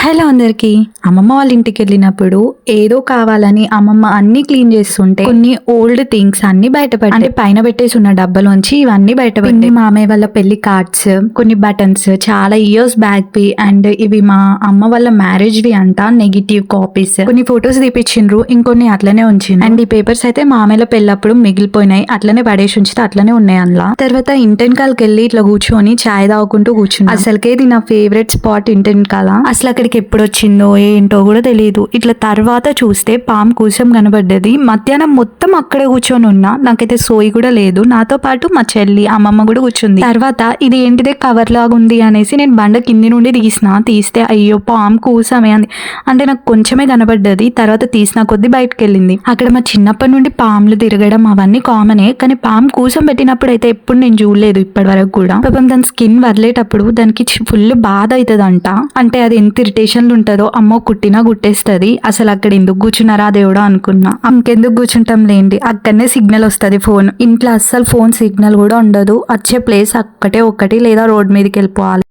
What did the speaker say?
Hello అందరికి. అమ్మమ్మ వాళ్ళ ఇంటికి వెళ్ళినప్పుడు ఏదో కావాలని అమ్మమ్మ అన్ని క్లీన్ చేస్తుంటే కొన్ని ఓల్డ్ థింగ్స్ అన్ని బయటపడి, అంటే పైన పెట్టేసి ఉన్న డబ్బలోంచి ఇవన్నీ బయటపడి, మామయ్య వాళ్ళ పెళ్లి కార్డ్స్, కొన్ని బటన్స్ చాలా ఇయర్స్ బ్యాక్ వి, అండ్ ఇవి మా అమ్మ వాళ్ళ మ్యారేజ్ వి అంట, నెగిటివ్ కాపీస్. కొన్ని ఫొటోస్ తీపిచ్చిండ్రు, ఇంకొన్ని అట్లనే ఉంచిండ్రు. అండ్ ఈ పేపర్స్ అయితే మామయ్యల పెళ్ళప్పుడు మిగిలిపోయినాయి, అట్లనే పడేసి ఉంచితే అట్లనే ఉన్నాయి అందులో. తర్వాత ఇంటెన్కాల్కి వెళ్ళి ఇట్లా కూర్చొని చాయ్ తాగుకుంటూ కూర్చున్నా. అసలుకే ఇది నా ఫేవరెట్ స్పాట్ ఇంటెన్కాల. అసలు అక్కడికి ఎప్పుడు వచ్చిందో ఏంటో కూడా తెలియదు. ఇట్లా తర్వాత చూస్తే పాము కూసం కనబడ్డది. మధ్యాహ్నం మొత్తం అక్కడే కూర్చొని ఉన్నా, నాకైతే సోయి కూడా లేదు. నాతో పాటు మా చెల్లి అమ్మమ్మ కూడా కూర్చుంది. తర్వాత ఇది ఏంటిదే కవర్ లాగా ఉంది అనేసి నేను బండ కింది నుండి తీస్తే అయ్యో పాము కూసమే అంది. అంటే నాకు కొంచెమే కనబడ్డది. తర్వాత తీసిన కొద్ది బయటకు వెళ్ళింది. అక్కడ మా చిన్నప్పటి నుండి పాములు తిరగడం అవన్నీ కామనే, కానీ పాము కూసం పెట్టినప్పుడు అయితే ఎప్పుడు నేను చూడలేదు ఇప్పటి వరకు కూడా. పాపం దాని స్కిన్ వదిలేటప్పుడు దానికి ఫుల్ బాధ అవుతుందంట. అంటే అది ఎంత ఇరిటేషన్లు ఉంటుందో, అమ్మో కుట్టినా కుట్టేస్తుంది. అసలు అక్కడ ఎందుకు కూర్చున్నారా దేవుడా అనుకున్నా. ఇంకెందుకు కూర్చుంటాం లేండి, అక్కడనే సిగ్నల్ వస్తుంది. ఫోన్ ఇంట్లో అస్సలు ఫోన్ సిగ్నల్ కూడా ఉండదు. వచ్చే ప్లేస్ ఒక్కటే ఒక్కటి, లేదా రోడ్ మీదకి వెళ్ళిపోవాలి.